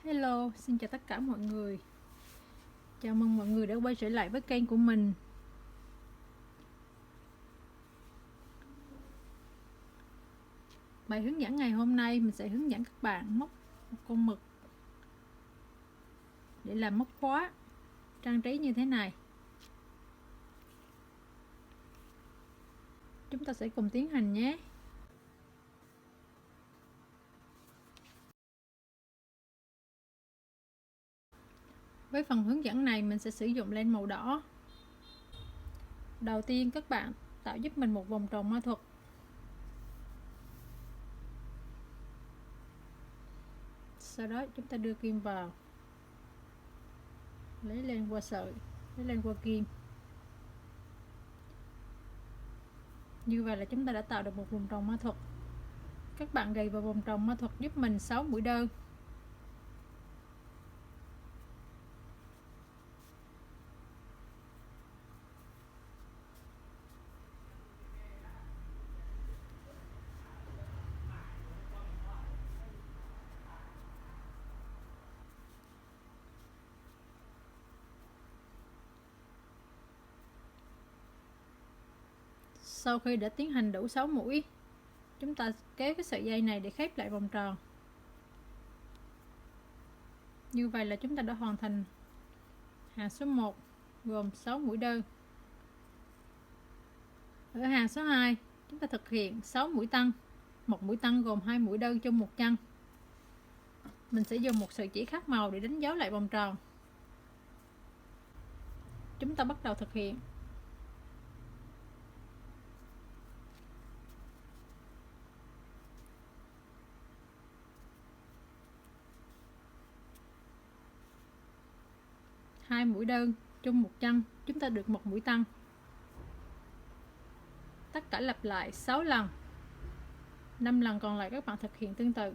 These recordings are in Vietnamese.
Hello, xin chào tất cả mọi người. Chào mừng mọi người đã quay trở lại với kênh của mình. Bài hướng dẫn ngày hôm nay mình sẽ hướng dẫn các bạn móc một con mực để làm móc khóa trang trí như thế này. Chúng ta sẽ cùng tiến hành nhé. Với phần hướng dẫn này mình sẽ sử dụng len màu đỏ. Đầu tiên các bạn tạo giúp mình một vòng tròn ma thuật. Sau đó chúng ta đưa kim vào, lấy len qua sợi, lấy len qua kim. Như vậy là chúng ta đã tạo được một vòng tròn ma thuật. Các bạn gầy vào vòng tròn ma thuật giúp mình 6 mũi đơn. Sau khi đã tiến hành đủ 6 mũi, chúng ta kéo cái sợi dây này để khép lại vòng tròn. Như vậy là chúng ta đã hoàn thành hàng số 1 gồm 6 mũi đơn. Ở hàng số 2, chúng ta thực hiện 6 mũi tăng. Một mũi tăng gồm 2 mũi đơn trong một chân. Mình sẽ dùng một sợi chỉ khác màu để đánh dấu lại vòng tròn. Chúng ta bắt đầu thực hiện. Hai mũi đơn trong một chân, chúng ta được một mũi tăng. Tất cả lặp lại 6 lần. 5 lần còn lại các bạn thực hiện tương tự.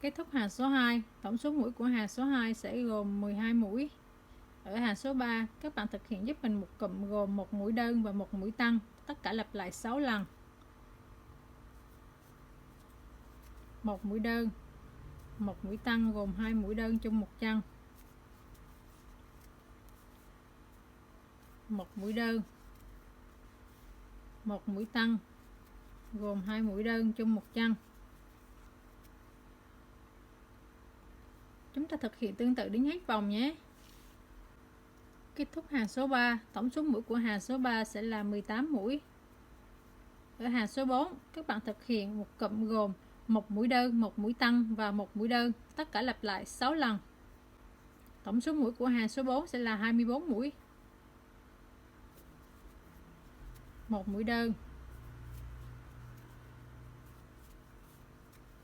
Kết thúc hàng số 2, tổng số mũi của hàng số 2 sẽ gồm 12 mũi. Ở hàng số 3, các bạn thực hiện giúp mình một cụm gồm một mũi đơn và một mũi tăng, tất cả lặp lại 6 lần. Một mũi đơn, một mũi tăng gồm 2 mũi đơn trong một chân. Một mũi đơn, một mũi tăng gồm 2 mũi đơn trong một chân. Chúng ta thực hiện tương tự đến hết vòng nhé. Kết thúc hàng số 3, tổng số mũi của hàng số 3 sẽ là 18 mũi. Ở hàng số 4, các bạn thực hiện một cụm gồm một mũi đơn, một mũi tăng và một mũi đơn, tất cả lặp lại 6 lần. Tổng số mũi của hàng số 4 sẽ là 24 mũi. Một mũi đơn,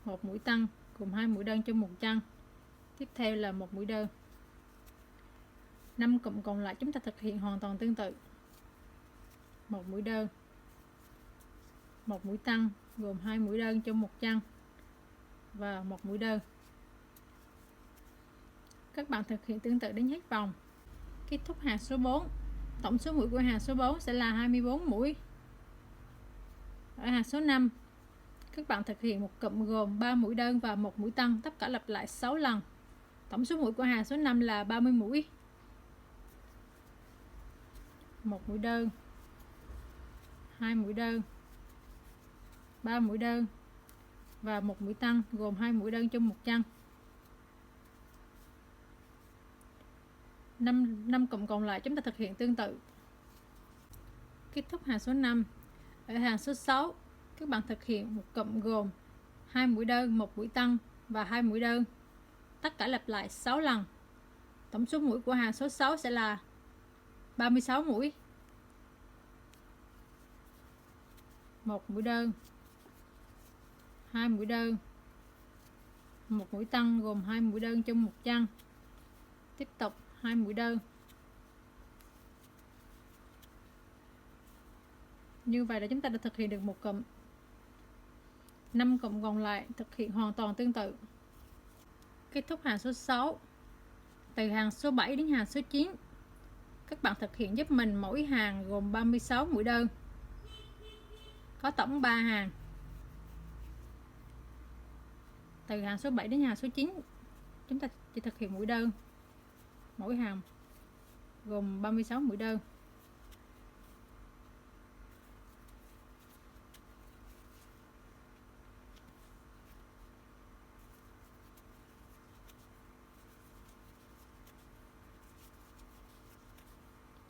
một mũi tăng cùng 2 mũi đơn trong một chân. Tiếp theo là một mũi đơn. 5 cụm còn lại chúng ta thực hiện hoàn toàn tương tự. Một mũi đơn, một mũi tăng gồm 2 mũi đơn trong một chân và một mũi đơn. Các bạn thực hiện tương tự đến hết vòng. Kết thúc hàng số 4, tổng số mũi của hàng số 4 sẽ là 24 mũi. Ở hàng số 5, các bạn thực hiện một cụm gồm 3 mũi đơn và một mũi tăng, tất cả lặp lại 6 lần. Tổng số mũi của hàng số 5 là 30 mũi. Một mũi đơn, hai mũi đơn, 3 mũi đơn và một mũi tăng gồm 2 mũi đơn trong một chân. 5 cụm còn lại chúng ta thực hiện tương tự. Kết thúc hàng số 5. Ở hàng số 6, các bạn thực hiện một cụm gồm 2 mũi đơn, một mũi tăng và 2 mũi đơn, tất cả lặp lại 6 lần. Tổng số mũi của hàng số 6 sẽ là 36 mũi. Một mũi đơn, hai mũi đơn, một mũi tăng gồm 2 mũi đơn trong một chân. Tiếp tục 2 mũi đơn. Như vậy là chúng ta đã thực hiện được một cụm. 5 cụm còn lại thực hiện hoàn toàn tương tự. Kết thúc hàng số 6. Từ hàng số 7 đến hàng số 9, các bạn thực hiện giúp mình mỗi hàng gồm 36 mũi đơn. Có tổng 3 hàng. Từ hàng số 7 đến hàng số 9, chúng ta chỉ thực hiện mũi đơn. Mỗi hàng gồm 36 mũi đơn.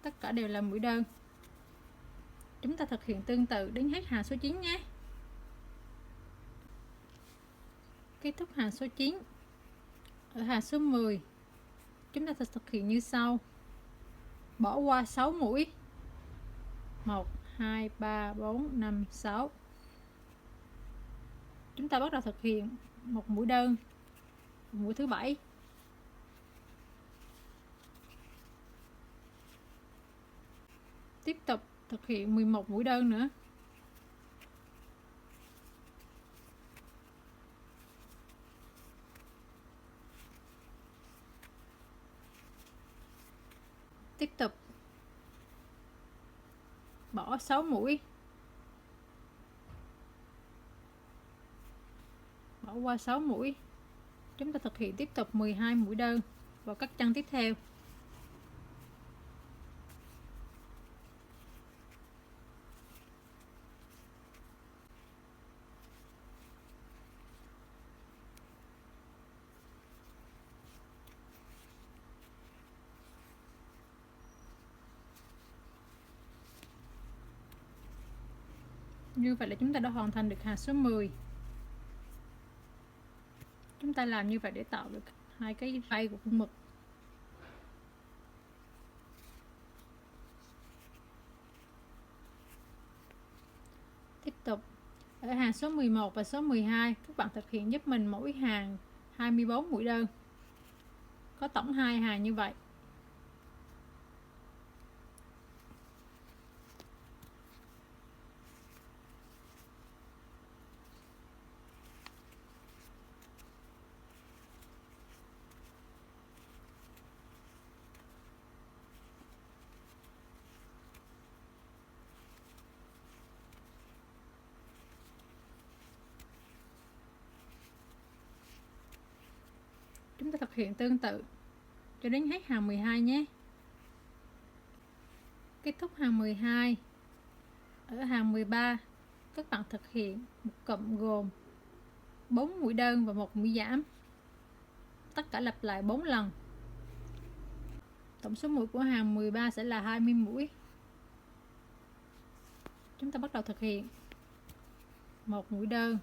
Tất cả đều là mũi đơn. Chúng ta thực hiện tương tự đến hết hàng số 9 nhé. Kết thúc hàng số 9. Ở hàng số 10, chúng ta thực hiện như sau. Bỏ qua 6 mũi. 1, 2, 3, 4, 5, 6. Chúng ta bắt đầu thực hiện một mũi đơn, mũi thứ 7. Tiếp tục thực hiện 11 mũi đơn nữa. Tiếp tục bỏ 6 mũi. Bỏ qua 6 mũi. Chúng ta thực hiện tiếp tục 12 mũi đơn vào các chân tiếp theo. Như vậy là chúng ta đã hoàn thành được hàng số 10. Chúng ta làm như vậy để tạo được hai cái vây của con mực. Tiếp tục ở hàng số 11 và số 12, các bạn thực hiện giúp mình mỗi hàng 24 mũi đơn. Có tổng 2 hàng như vậy. Chúng ta thực hiện tương tự cho đến hết hàng 12 nhé. Kết thúc hàng 12. Ở hàng 13, các bạn thực hiện một cụm gồm 4 mũi đơn và 1 mũi giảm. Tất cả lặp lại 4 lần. Tổng số mũi của hàng 13 sẽ là 20 mũi. Chúng ta bắt đầu thực hiện 1 mũi đơn,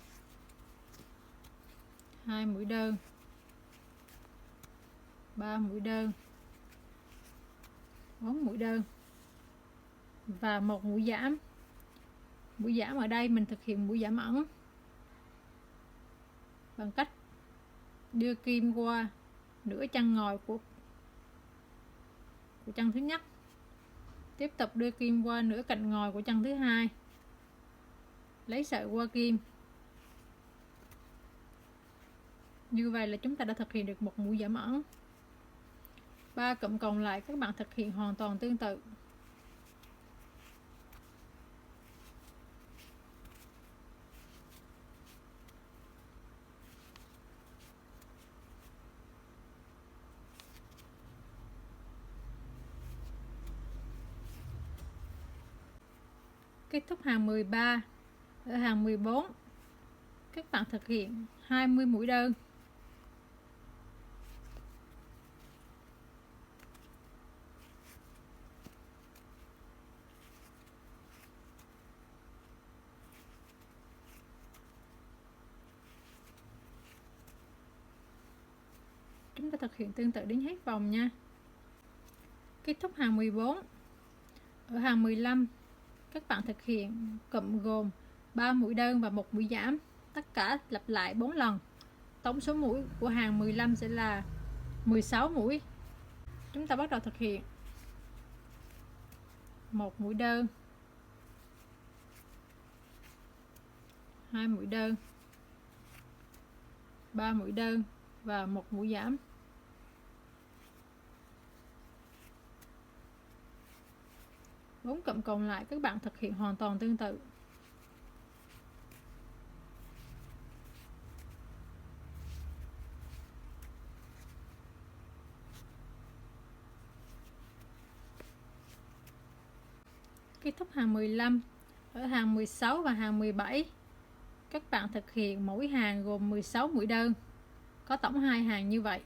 2 mũi đơn, 3 mũi đơn, 4 mũi đơn và 1 mũi giảm. Mũi giảm ở đây mình thực hiện mũi giảm ẩn bằng cách đưa kim qua nửa chân ngòi của chân thứ nhất. Tiếp tục đưa kim qua nửa cạnh ngòi của chân thứ hai. Lấy sợi qua kim. Như vậy là chúng ta đã thực hiện được một mũi giảm ẩn. 3 cụm còn lại các bạn thực hiện hoàn toàn tương tự. Kết thúc hàng 13. Ở hàng 14, các bạn thực hiện 20 mũi đơn. Chúng ta thực hiện tương tự đến hết vòng nha. Kết thúc hàng 14. Ở hàng 15, các bạn thực hiện cụm gồm 3 mũi đơn và 1 mũi giảm. Tất cả lặp lại 4 lần. Tổng số mũi của hàng 15 sẽ là 16 mũi. Chúng ta bắt đầu thực hiện 1 mũi đơn, 2 mũi đơn, 3 mũi đơn và một mũi giảm. Bốn cụm còn lại các bạn thực hiện hoàn toàn tương tự. Kết thúc hàng 15. Ở hàng 16 và hàng 17, các bạn thực hiện mỗi hàng gồm 16 mũi đơn, có tổng 2 hàng như vậy.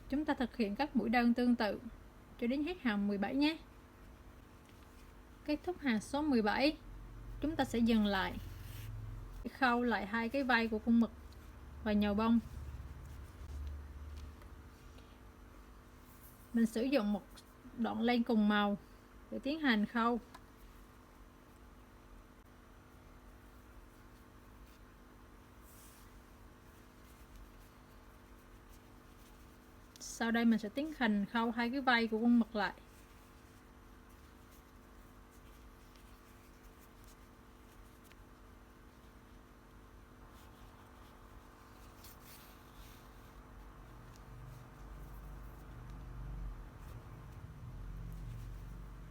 Chúng ta thực hiện các mũi đơn tương tự cho đến hết hàng 17 nhé. Kết thúc hàng số 17, chúng ta sẽ dừng lại, khâu lại hai cái vai của con mực và nhầu bông. Mình sử dụng một đoạn len cùng màu để tiến hành khâu. Sau đây mình sẽ tiến hành khâu hai cái vai của con mực lại.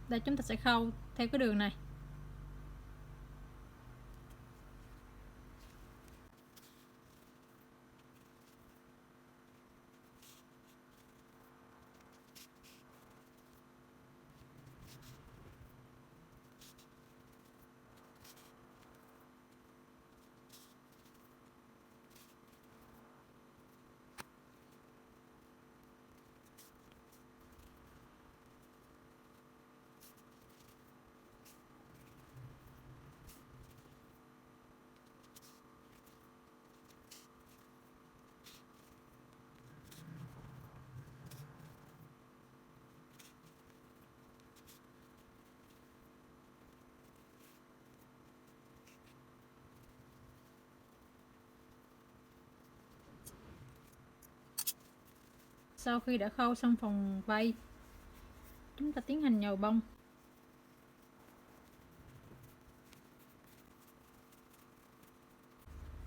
Đây, chúng ta sẽ khâu theo cái đường này. Sau khi đã khâu xong phần vai, chúng ta tiến hành nhầu bông.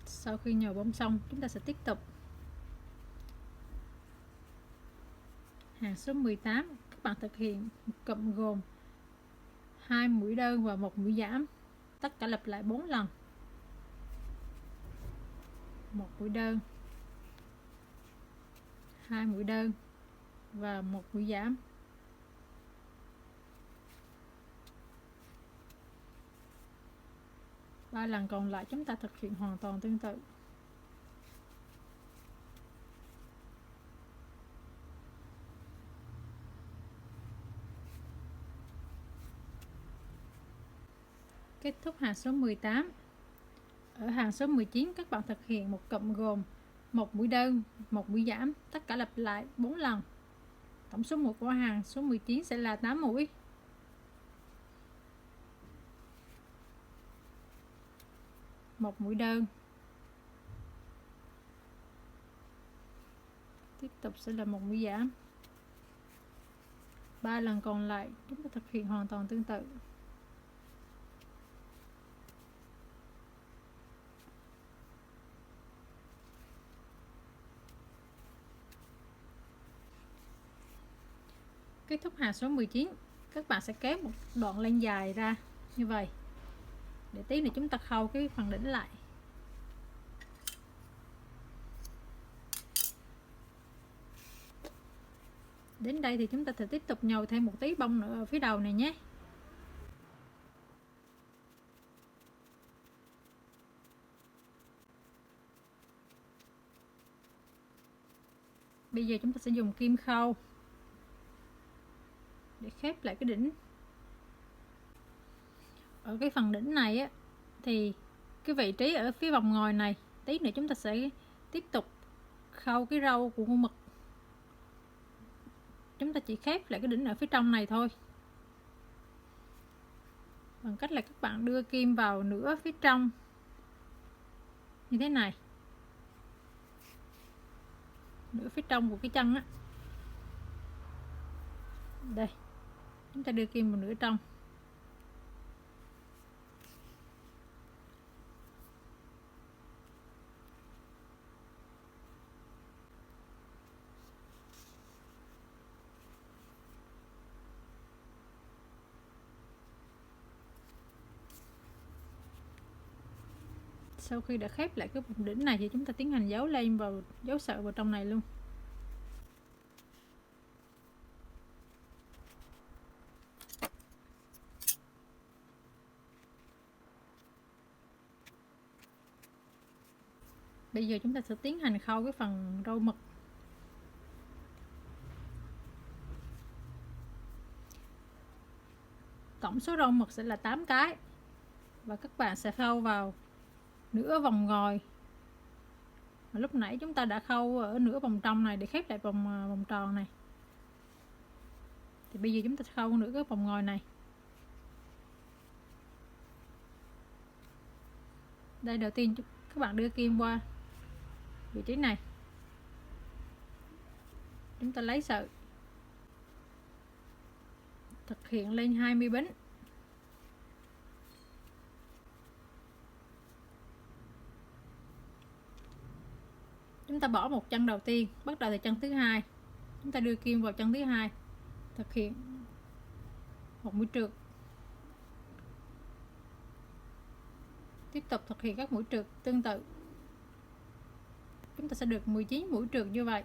Sau khi nhầu bông xong, chúng ta sẽ tiếp tục hàng số 18. Các bạn thực hiện một cụm gồm 2 mũi đơn và một mũi giảm, tất cả lặp lại 4 lần. Một mũi đơn, 2 mũi đơn và một mũi giảm. Ba lần còn lại chúng ta thực hiện hoàn toàn tương tự. Kết thúc hàng số 18. Ở hàng số 19, các bạn thực hiện một cụm gồm một mũi đơn, một mũi giảm, tất cả lặp lại 4 lần. Tổng số mũi của hàng số 19 sẽ là 8 mũi. Một mũi đơn, tiếp tục sẽ là một mũi giảm. 3 lần còn lại chúng ta thực hiện hoàn toàn tương tự. Kết thúc hàng số 19, các bạn sẽ kéo một đoạn len dài ra như vậy để tí nữa chúng ta khâu cái phần đỉnh lại. Đến đây thì chúng ta sẽ tiếp tục nhồi thêm một tí bông nữa ở phía đầu này nhé. Bây giờ chúng ta sẽ dùng kim khâu để khép lại cái đỉnh. Ở cái phần đỉnh này á, thì cái vị trí ở phía vòng ngòi này, tí nữa chúng ta sẽ tiếp tục khâu cái râu của con mực. Chúng ta chỉ khép lại cái đỉnh ở phía trong này thôi, bằng cách là các bạn đưa kim vào nửa phía trong như thế này. nửa phía trong của cái chân á. Đây, chúng ta đưa kim vào nửa trong. Sau khi đã khép lại cái vùng đỉnh này thì chúng ta tiến hành giấu lên vào, giấu sợi vào trong này luôn. Bây giờ chúng ta sẽ tiến hành khâu cái phần râu mực. Tổng số râu mực sẽ là 8 cái. Và các bạn sẽ khâu vào nửa vòng ngồi. Lúc nãy chúng ta đã khâu ở nửa vòng trong này để khép lại vòng tròn này. Thì bây giờ chúng ta khâu nửa cái vòng ngồi này. Đây, đầu tiên các bạn đưa kim qua vị trí này. Chúng ta lấy sợi, thực hiện lên 20 bính. Chúng ta bỏ một chân đầu tiên, bắt đầu từ chân thứ hai. Chúng ta đưa kim vào chân thứ hai, thực hiện một mũi trượt. Tiếp tục thực hiện các mũi trượt tương tự. Chúng ta sẽ được 19 mũi trượt như vậy.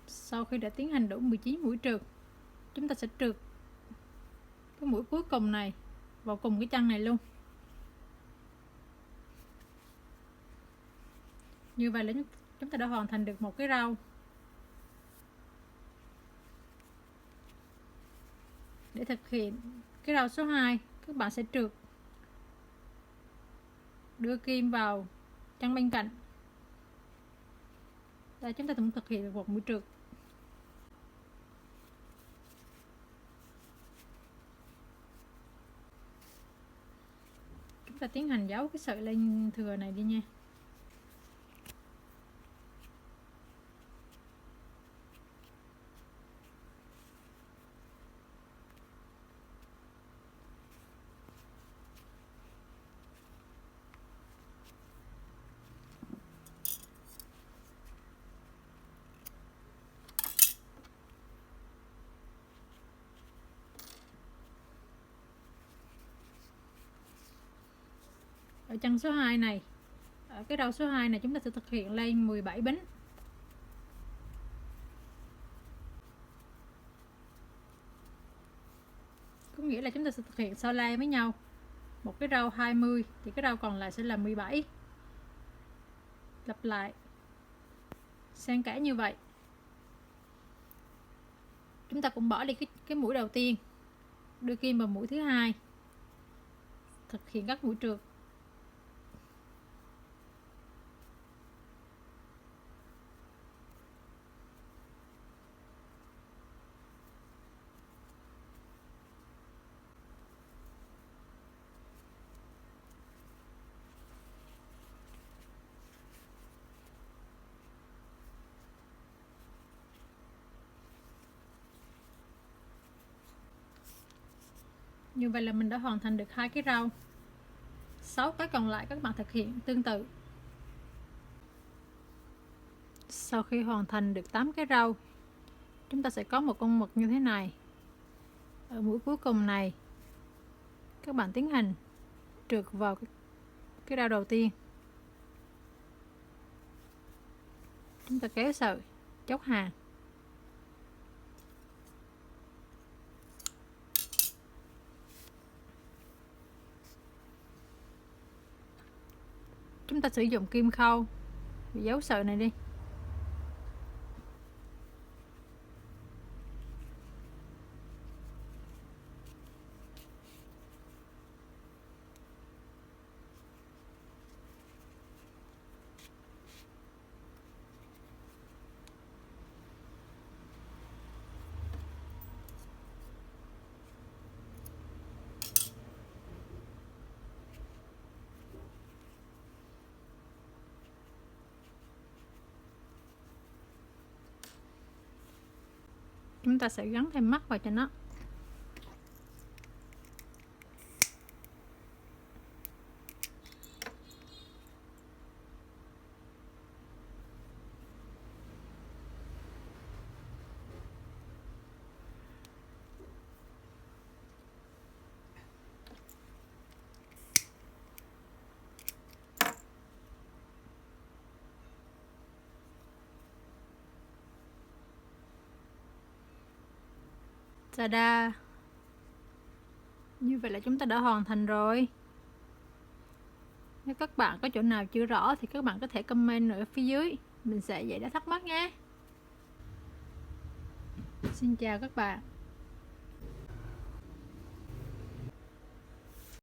Sau khi đã tiến hành đủ 19 mũi trượt, chúng ta sẽ trượt cái mũi cuối cùng này vào cùng cái chân này luôn. Như vậy là chúng ta đã hoàn thành được một cái rau. Để thực hiện cái rau số 2, các bạn sẽ trượt, đưa kim vào chân bên cạnh. Đây, chúng ta cũng thực hiện được một mũi trượt. Chúng ta tiến hành giấu cái sợi len thừa này đi nha. Ở chân số 2 này, ở cái đầu số 2 này chúng ta sẽ thực hiện lên 17 bính. Có nghĩa là chúng ta sẽ thực hiện sau lai với nhau. Một cái rau 20 thì cái rau còn lại sẽ là 17. Lặp lại xen kẽ như vậy. Chúng ta cũng bỏ đi cái mũi đầu tiên, đưa kim vào mũi thứ hai, thực hiện các mũi trượt. Như vậy là mình đã hoàn thành được 2 cái rau. 6 cái còn lại các bạn thực hiện tương tự. Sau khi hoàn thành được 8 cái rau, chúng ta sẽ có một con mực như thế này. Ở mũi cuối cùng này, các bạn tiến hành trượt vào cái rau đầu tiên. Chúng ta kéo sợi, chốt hàng. Chúng ta sử dụng kim khâu để giấu sợi này đi. chúng ta sẽ gắn thêm mắt vào cho nó. Ta-da! Như vậy là chúng ta đã hoàn thành rồi. Nếu các bạn có chỗ nào chưa rõ thì các bạn có thể comment ở phía dưới, mình sẽ giải đáp thắc mắc nha. Xin chào các bạn.